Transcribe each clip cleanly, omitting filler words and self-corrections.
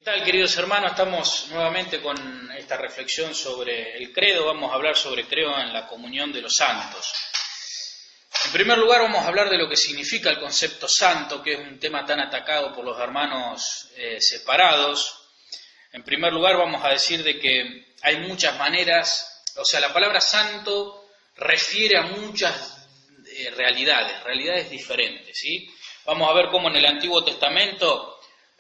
Tal, queridos hermanos? Estamos nuevamente con esta reflexión sobre el credo. Vamos a hablar sobre credo en la comunión de los santos. En primer lugar, vamos a hablar de lo que significa el concepto santo, que es un tema tan atacado por los hermanos separados. En primer lugar, vamos a decir de que hay muchas maneras, la palabra santo refiere a muchas realidades diferentes, ¿sí? Vamos a ver cómo en el Antiguo Testamento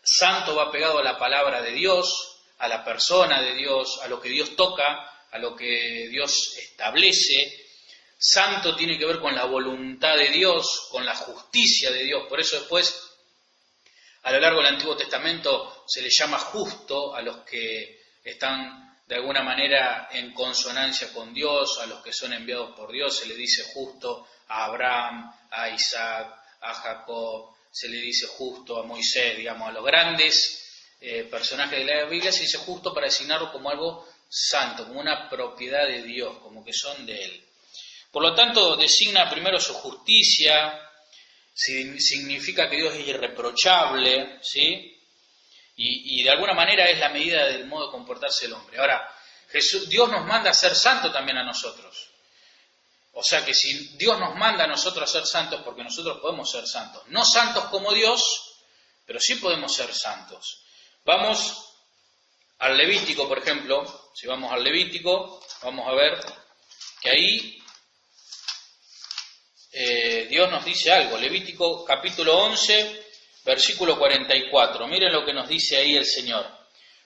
santo va pegado a la palabra de Dios, a la persona de Dios, a lo que Dios toca, a lo que Dios establece. Santo tiene que ver con la voluntad de Dios, con la justicia de Dios. Por eso después, a lo largo del Antiguo Testamento, se le llama justo a los que están de alguna manera en consonancia con Dios, a los que son enviados por Dios. Se le dice justo a Abraham, a Isaac, a Jacob. Se le dice justo a Moisés, digamos, a los grandes personajes de la Biblia se dice justo para designarlo como algo santo, como una propiedad de Dios, como que son de Él. Por lo tanto, designa primero su justicia, significa que Dios es irreprochable, ¿sí? Y de alguna manera es la medida del modo de comportarse el hombre. Ahora, Dios nos manda a ser santos también a nosotros. O sea que si Dios nos manda a nosotros a ser santos, porque nosotros podemos ser santos. No santos como Dios, pero sí podemos ser santos. Vamos al Levítico, por ejemplo. Si vamos al Levítico, vamos a ver que ahí Dios nos dice algo. Levítico capítulo 11, versículo 44. Miren lo que nos dice ahí el Señor.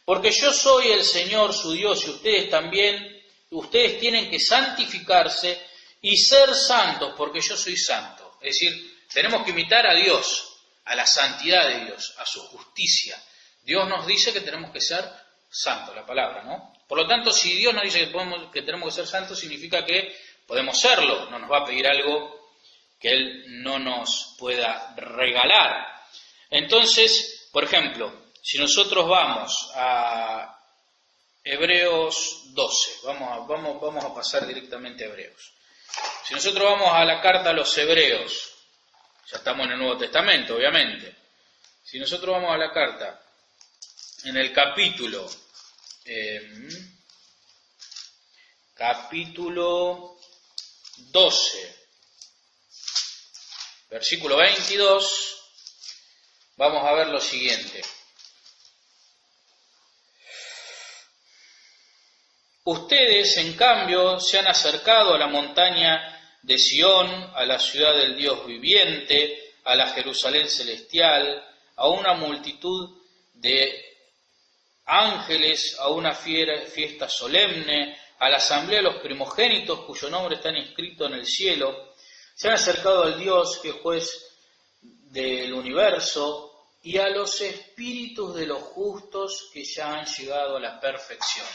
Porque yo soy el Señor su Dios y ustedes tienen que santificarse y ser santos, porque yo soy santo. Es decir, tenemos que imitar a Dios, a la santidad de Dios, a su justicia. Dios nos dice que tenemos que ser santos, la palabra, ¿no? Por lo tanto, si Dios nos dice que tenemos que ser santos, significa que podemos serlo. No nos va a pedir algo que Él no nos pueda regalar. Entonces, por ejemplo, si nosotros vamos a Hebreos 12, vamos a pasar directamente a Hebreos. Si nosotros vamos a la carta a los Hebreos, ya estamos en el Nuevo Testamento, obviamente. Si nosotros vamos a la carta, en el capítulo 12, versículo 22, vamos a ver lo siguiente. Ustedes, en cambio, se han acercado a la montaña de Sión, a la ciudad del Dios viviente, a la Jerusalén celestial, a una multitud de ángeles, a una fiesta solemne, a la asamblea de los primogénitos cuyos nombres están inscritos en el cielo. Se han acercado al Dios que es juez del universo y a los espíritus de los justos que ya han llegado a la perfección.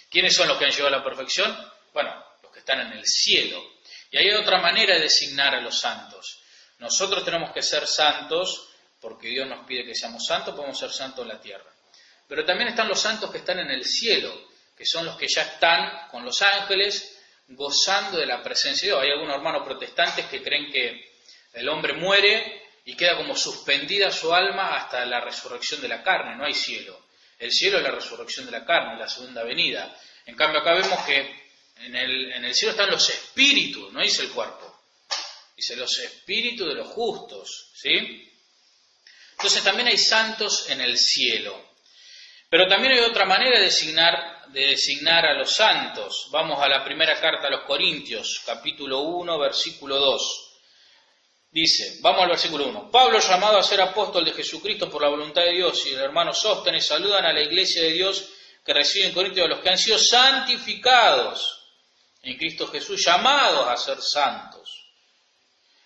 ¿Quiénes son los que han llegado a la perfección? Bueno, los que están en el cielo. Y hay otra manera de designar a los santos. Nosotros tenemos que ser santos porque Dios nos pide que seamos santos, podemos ser santos en la tierra. Pero también están los santos que están en el cielo, que son los que ya están con los ángeles gozando de la presencia de Dios. Hay algunos hermanos protestantes que creen que el hombre muere y queda como suspendida su alma hasta la resurrección de la carne. No hay cielo. El cielo es la resurrección de la carne, la segunda venida. En cambio acá vemos que en el cielo están los espíritus, no dice el cuerpo. Dice los espíritus de los justos, ¿sí? Entonces también hay santos en el cielo. Pero también hay otra manera de designar a los santos. Vamos a la primera carta a los Corintios, capítulo 1, versículo 2. Dice, vamos al versículo 1. Pablo, llamado a ser apóstol de Jesucristo por la voluntad de Dios, y el hermano Sóstenes saludan a la iglesia de Dios que reside en Corinto, a los que han sido santificados en Cristo Jesús, llamados a ser santos.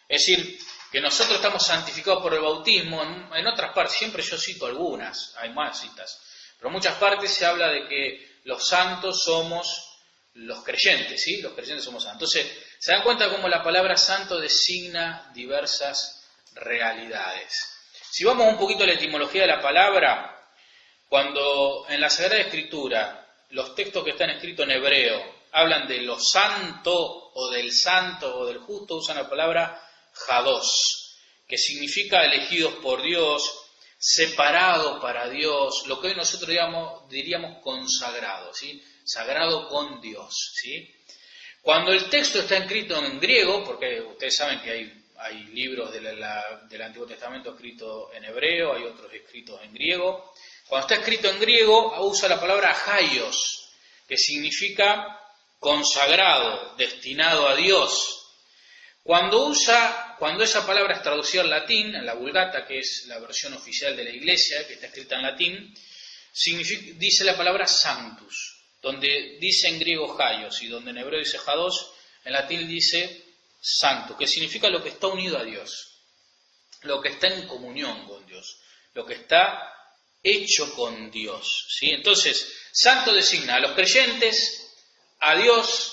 Es decir, que nosotros estamos santificados por el bautismo. En otras partes, siempre yo cito algunas, hay más citas, pero en muchas partes se habla de que los santos somos los creyentes, ¿sí? Los creyentes somos santos. Entonces, se dan cuenta cómo la palabra santo designa diversas realidades. Si vamos un poquito a la etimología de la palabra, cuando en la Sagrada Escritura los textos que están escritos en hebreo hablan de lo santo o del justo, usan la palabra Hados, que significa elegidos por Dios, separado para Dios, lo que hoy nosotros diríamos consagrado, ¿sí? Sagrado con Dios, ¿sí? Cuando el texto está escrito en griego, porque ustedes saben que hay libros del Antiguo Testamento escritos en hebreo, hay otros escritos en griego. Cuando está escrito en griego, usa la palabra haios, que significa consagrado, destinado a Dios. Cuando esa palabra es traducida al latín, en la Vulgata, que es la versión oficial de la Iglesia, que está escrita en latín, dice la palabra sanctus, donde dice en griego haios y donde en hebreo dice hados, en latín dice sanctus, que significa lo que está unido a Dios, lo que está en comunión con Dios, lo que está hecho con Dios, ¿sí? Entonces, santo designa a los creyentes, a Dios,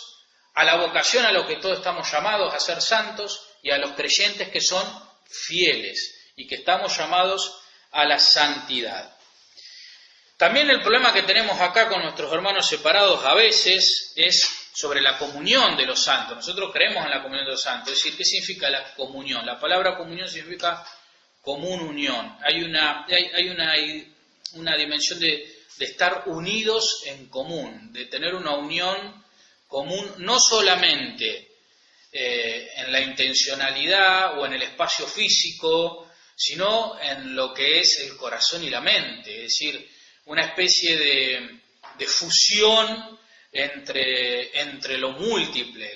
a la vocación a lo que todos estamos llamados a ser santos y a los creyentes que son fieles y que estamos llamados a la santidad. También el problema que tenemos acá con nuestros hermanos separados a veces es sobre la comunión de los santos. Nosotros creemos en la comunión de los santos, es decir, ¿qué significa la comunión? La palabra comunión significa común unión. Hay una dimensión de estar unidos en común, de tener una unión común, no solamente en la intencionalidad o en el espacio físico, sino en lo que es el corazón y la mente, es decir, una especie de fusión entre lo múltiple,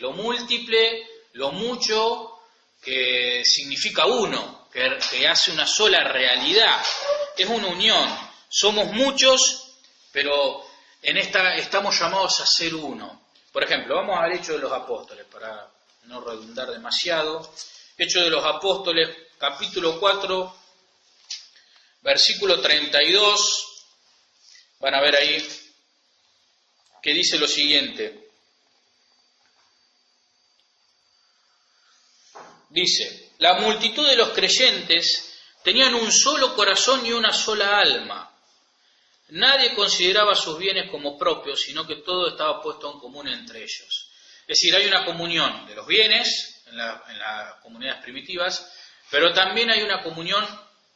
lo mucho que significa uno, que hace una sola realidad, es una unión, somos muchos, pero en esta estamos llamados a ser uno. Por ejemplo, vamos al Hechos de los Apóstoles, para no redundar demasiado. Hechos de los Apóstoles, capítulo 4, versículo 32. Van a ver ahí que dice lo siguiente. Dice, la multitud de los creyentes tenían un solo corazón y una sola alma. Nadie consideraba sus bienes como propios, sino que todo estaba puesto en común entre ellos. Es decir, hay una comunión de los bienes en las comunidades primitivas, pero también hay una comunión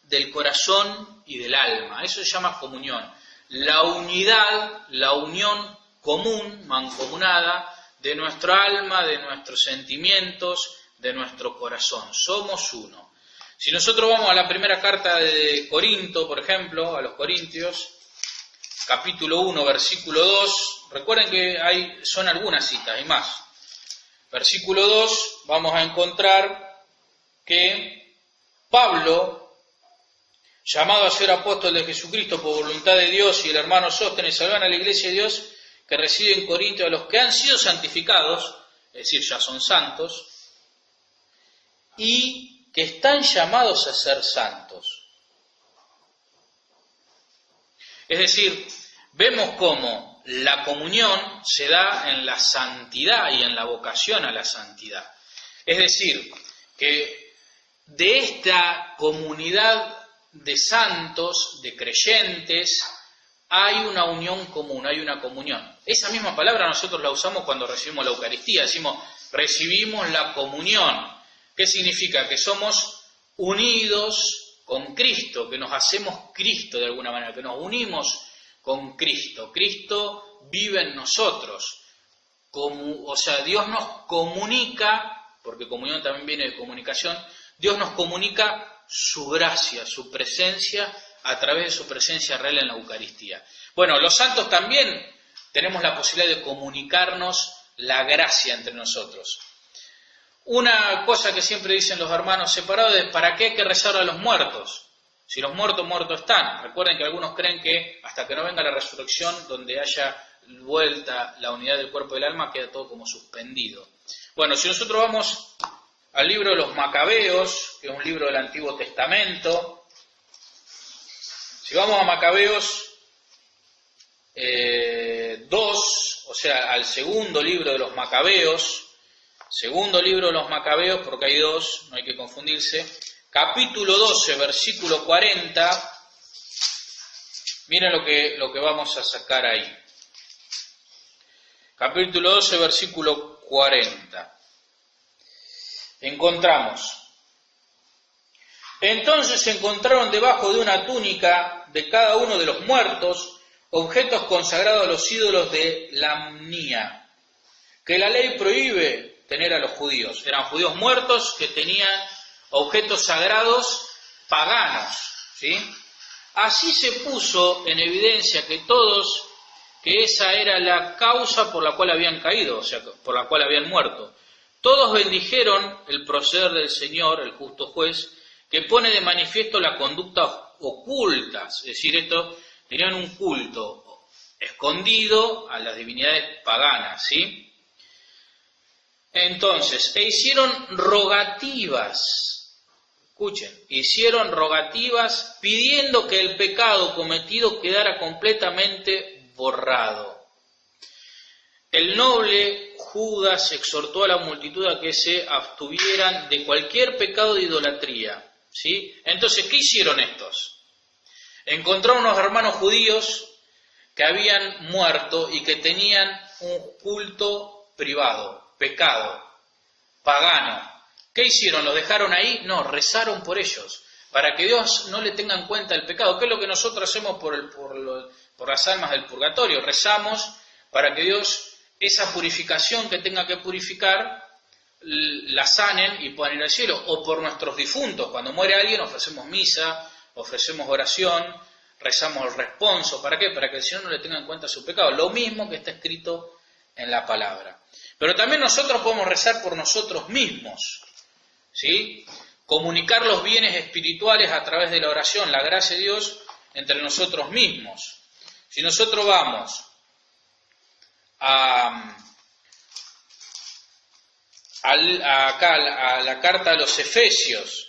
del corazón y del alma. Eso se llama comunión. La unidad, la unión común, mancomunada, de nuestro alma, de nuestros sentimientos, de nuestro corazón. Somos uno. Si nosotros vamos a la primera carta de Corinto, por ejemplo, a los Corintios, capítulo 1, versículo 2, recuerden que son algunas citas, hay más. Versículo 2, vamos a encontrar que Pablo, llamado a ser apóstol de Jesucristo por voluntad de Dios, y el hermano Sóstenes saludan a la iglesia de Dios que reside en Corinto, a los que han sido santificados, es decir, ya son santos, y que están llamados a ser santos. Es decir, vemos cómo la comunión se da en la santidad y en la vocación a la santidad. Es decir, que de esta comunidad de santos, de creyentes, hay una unión común, hay una comunión. Esa misma palabra nosotros la usamos cuando recibimos la Eucaristía, decimos, recibimos la comunión. ¿Qué significa? Que somos unidos con Cristo, que nos hacemos Cristo de alguna manera, que nos unimos con Cristo. Cristo vive en nosotros. O sea, Dios nos comunica, porque comunión también viene de comunicación, Dios nos comunica su gracia, su presencia, a través de su presencia real en la Eucaristía. Bueno, los santos también tenemos la posibilidad de comunicarnos la gracia entre nosotros. Una cosa que siempre dicen los hermanos separados es ¿para qué hay que rezar a los muertos? Si los muertos, muertos están. Recuerden que algunos creen que hasta que no venga la resurrección, donde haya vuelta la unidad del cuerpo y del alma, queda todo como suspendido. Bueno, si nosotros vamos al libro de los Macabeos, que es un libro del Antiguo Testamento, si vamos a Macabeos 2, o sea, al segundo libro de los Macabeos, porque hay dos, no hay que confundirse, capítulo 12, versículo 40, miren lo que vamos a sacar ahí. Capítulo 12, versículo 40. Encontramos, Entonces se encontraron debajo de una túnica de cada uno de los muertos objetos consagrados a los ídolos de Lamnia, que la ley prohíbe tener a los judíos. Eran judíos muertos que tenían objetos sagrados paganos, ¿sí? Así se puso en evidencia que esa era la causa por la cual habían caído, o sea, por la cual habían muerto. Todos bendijeron el proceder del Señor, el justo juez, que pone de manifiesto la conducta oculta, es decir, tenían un culto escondido a las divinidades paganas, ¿sí? Entonces, hicieron rogativas, escuchen, hicieron rogativas pidiendo que el pecado cometido quedara completamente borrado. El noble Judas exhortó a la multitud a que se abstuvieran de cualquier pecado de idolatría, ¿sí? Entonces, ¿qué hicieron estos? Encontraron unos hermanos judíos que habían muerto y que tenían un culto privado, pecado, pagano. ¿Qué hicieron? ¿Los dejaron ahí? No, rezaron por ellos, para que Dios no le tenga en cuenta el pecado. ¿Qué es lo que nosotros hacemos por las almas del purgatorio? Rezamos para que Dios, esa purificación que tenga que purificar, la sanen y puedan ir al cielo. O por nuestros difuntos, cuando muere alguien ofrecemos misa, ofrecemos oración, rezamos el responso. ¿Para qué? Para que el Señor no le tenga en cuenta su pecado. Lo mismo que está escrito en la palabra. Pero también nosotros podemos rezar por nosotros mismos, ¿sí? Comunicar los bienes espirituales a través de la oración, la gracia de Dios entre nosotros mismos. Si nosotros vamos acá a la carta a los Efesios,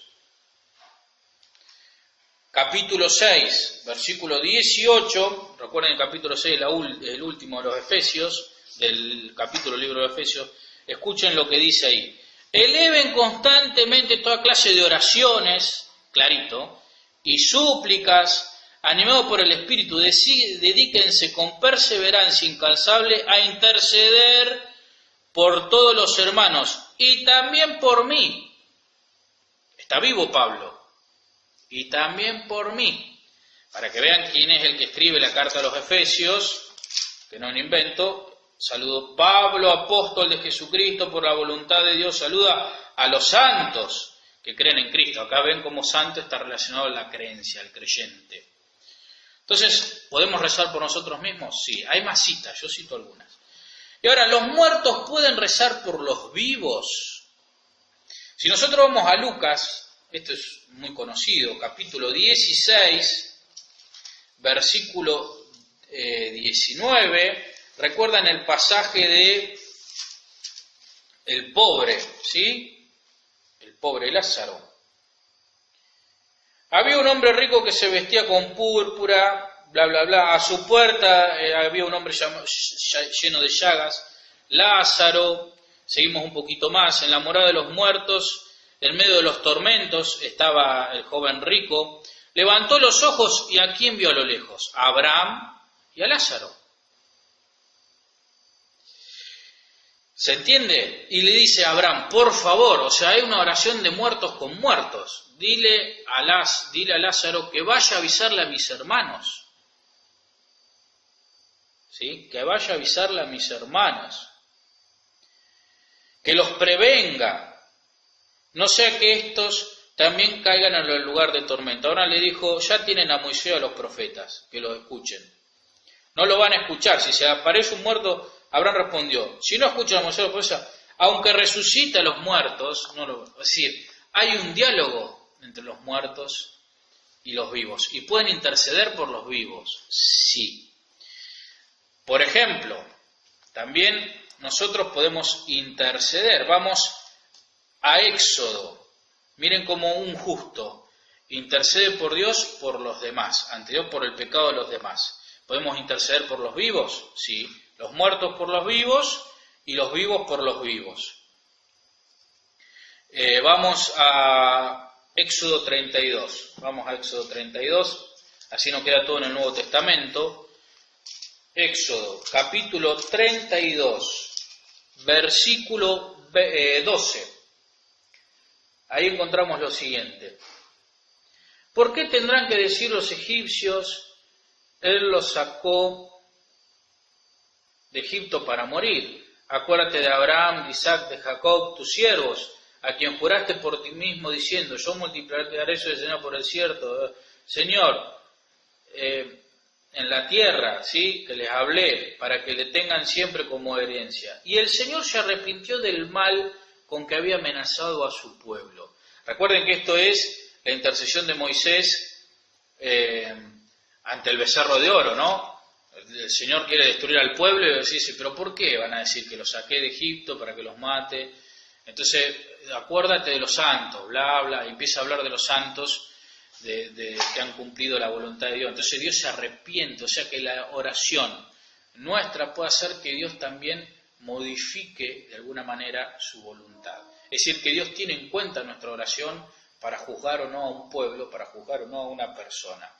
capítulo 6, versículo 18, recuerden el capítulo 6 el último de los Efesios, del capítulo del libro de Efesios, escuchen lo que dice ahí. Eleven constantemente toda clase de oraciones, clarito, y súplicas, animados por el Espíritu, dedíquense con perseverancia incansable a interceder por todos los hermanos, y también por mí. Está vivo Pablo. Y también por mí. Para que vean quién es el que escribe la carta a los Efesios, que no es un invento. Saludo, Pablo, apóstol de Jesucristo, por la voluntad de Dios, saluda a los santos que creen en Cristo. Acá ven cómo santo está relacionado a la creencia, al creyente. Entonces, ¿podemos rezar por nosotros mismos? Sí, hay más citas, yo cito algunas. Y ahora, ¿los muertos pueden rezar por los vivos? Si nosotros vamos a Lucas, esto es muy conocido, capítulo 16, versículo 19, recuerdan el pasaje de el pobre, ¿sí? El pobre Lázaro. Había un hombre rico que se vestía con púrpura, bla, bla, bla. A su puerta había un hombre lleno de llagas, Lázaro. Seguimos un poquito más. En la morada de los muertos, en medio de los tormentos, estaba el joven rico. Levantó los ojos y ¿a quién vio a lo lejos? A Abraham y a Lázaro. ¿Se entiende? Y le dice a Abraham, por favor, o sea, hay una oración de muertos con muertos. Dile a Lázaro que vaya a avisarle a mis hermanos. ¿Sí? Que vaya a avisarle a mis hermanos. Que los prevenga. No sea que estos también caigan en el lugar de tormenta. Ahora le dijo, ya tienen a Moisés y a los profetas, que los escuchen. No lo van a escuchar. Si se aparece un muerto, Abraham respondió, si no escuchan a Moisés y a los profetas, aunque resucite a los muertos, no lo... Es decir, hay un diálogo entre los muertos y los vivos. ¿Y pueden interceder por los vivos? Sí. Por ejemplo, también nosotros podemos interceder. Vamos a Éxodo. Miren cómo un justo intercede por Dios por los demás, ante Dios por el pecado de los demás. ¿Podemos interceder por los vivos? Sí. Los muertos por los vivos y los vivos por los vivos. Vamos a Éxodo 32. Vamos a Éxodo 32. Así nos queda todo en el Nuevo Testamento. Éxodo, capítulo 32, versículo 12. Ahí encontramos lo siguiente. ¿Por qué tendrán que decir los egipcios, Él los sacó de Egipto para morir? Acuérdate de Abraham, de Isaac, de Jacob, tus siervos, a quien juraste por ti mismo diciendo, yo multiplicaré su descendencia por el cierto. Señor, en la tierra, ¿sí?, que les hablé, para que le tengan siempre como herencia. Y el Señor se arrepintió del mal con que había amenazado a su pueblo. Recuerden que esto es la intercesión de Moisés ante el becerro de oro, ¿no? El Señor quiere destruir al pueblo y dice, ¿pero por qué? Van a decir que los saqué de Egipto para que los mate. Entonces, acuérdate de los santos, bla, bla, y empieza a hablar de los santos que han cumplido la voluntad de Dios. Entonces Dios se arrepiente, o sea que la oración nuestra puede hacer que Dios también modifique de alguna manera su voluntad. Es decir, que Dios tiene en cuenta nuestra oración para juzgar o no a un pueblo, para juzgar o no a una persona.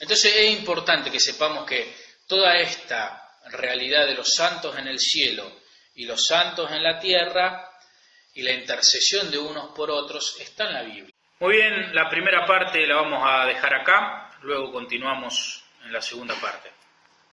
Entonces es importante que sepamos que toda esta realidad de los santos en el cielo y los santos en la tierra y la intercesión de unos por otros está en la Biblia. Muy bien, la primera parte la vamos a dejar acá, luego continuamos en la segunda parte.